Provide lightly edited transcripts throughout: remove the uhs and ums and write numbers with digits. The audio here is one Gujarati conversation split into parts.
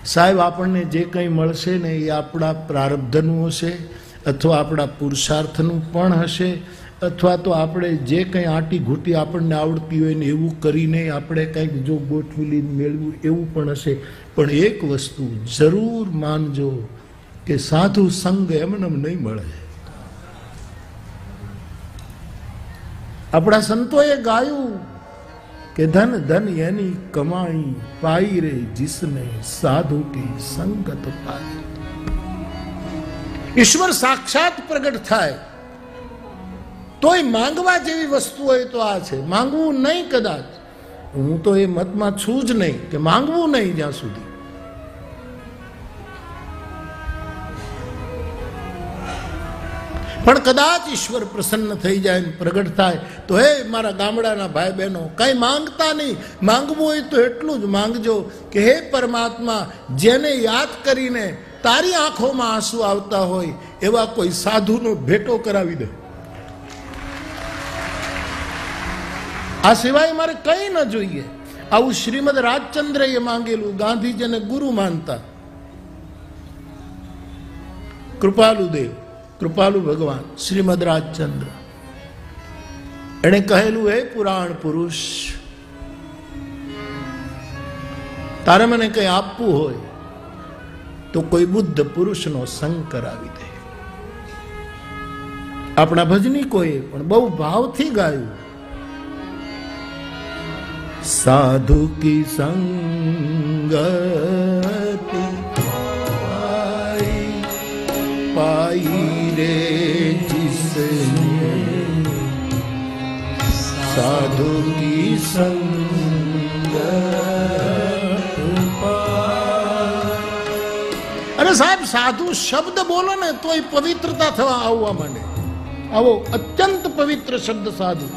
સાહેબ આપણને જે કંઈ મળશે ને એ આપણા પ્રારબ્ધનું હશે, અથવા આપણા પુરુષાર્થનું પણ હશે, અથવા તો આપણે જે કંઈ આંટી ઘૂંટી આપણને આવડતી હોય ને એવું કરીને આપણે કંઈક જો ગોઠવી મેળવ્યું એવું પણ હશે. પણ એક વસ્તુ જરૂર માનજો કે સાધુ સંગ એમને નહીં મળે. આપણા સંતોએ ગાયું કે ધન ધન એની કમાણી પાઈ રે જિસને સાધુ કી સંગત પાઈ. ઈશ્વર સાક્ષાત પ્રગટ થાય તોય માંગવા જેવી વસ્તુ હોય તો આ છે. માંગવું નહીં, કદાચ હું તો એ મતમાં છું જ નહીં કે માંગવું નહીં જ્યાં સુધી. પણ કદાચ ઈશ્વર પ્રસન્ન થઈ જાય ને પ્રગટ થાય તો હે મારા ગામડાના ભાઈ બહેનો, કઈ માંગતા નહીં. માંગવું હોય તો એટલું જ માંગજો કે હે પરમાત્મા, જેને યાદ કરીને તારી આંખોમાં આંસુ આવતા હોય એવા કોઈ સાધુનો ભેટો કરાવી દે. આ સિવાય મારે કઈ ન જોઈએ. આવું શ્રીમદ રાજચંદ્રએ માંગેલું. ગાંધીજીને ગુરુ માનતા કૃપાલુદેવ, કૃપાલુ ભગવાન શ્રીમદ રાજચંદ્ર, એને કહેલું હે પુરાણ પુરુષ, તારે મને કઈ આપવું હોય તો કોઈ બુદ્ધ પુરુષનો સંગ કરાવી દે. આપણા ભજનીકોએ પણ બહુ ભાવથી ગાયું. સાધુ કી સંગતિ पाई रे जिसने साधु की संगत पाई. अरे साहब, साधु शब्द बोलो ने तो ये पवित्रता थवा आववा मांडे. आवो अत्यंत पवित्र शब्द साधु.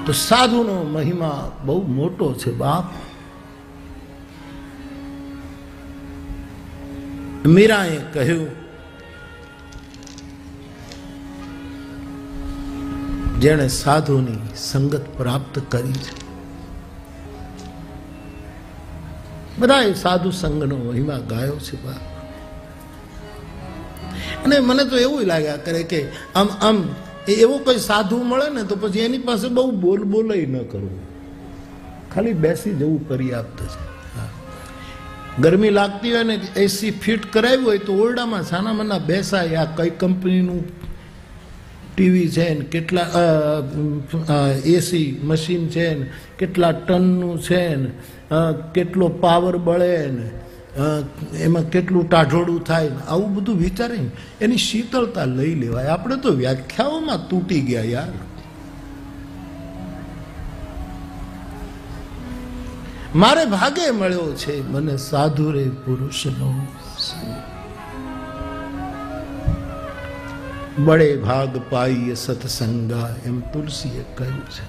तो साधुનો મહિમા બહુ મોટો છે બાપ. મીરાએ કહ્યું, જેણે સાધુની સંગત પ્રાપ્ત કરી છે. બધાએ સાધુ સંગનો મહિમા ગાયો છે બાપ. અને મને તો એવું લાગ્યા કરે કે આમ આમ એવો કોઈ સાધુ મળે ને તો પછી એની પાસે બહુ બોલ બોલાય ન કરવું, ખાલી બેસી જવું પર્યાપ્ત છે. ગરમી લાગતી હોય ને એસી ફિટ કરાવ્યું હોય તો ઓરડામાં સાના મના બેસાય. આ કઈ કંપનીનું ટીવી છે ને કેટલા એસી મશીન છે ને કેટલા ટનનું છે ને કેટલો પાવર બળે ને એમાં કેટલું ટાઢોડું થાય ને આવું બધું વિચારે એની શીતળતા લઈ લેવાય. આપણે તો વ્યાખ્યાઓમાં તૂટી ગયા યાર. મારે ભાગે મળ્યો છે મને સાધુ રે પુરુષનો બળે ભાગ પાઈ સત્સંગા, એમ તુલસીએ કહ્યું છે.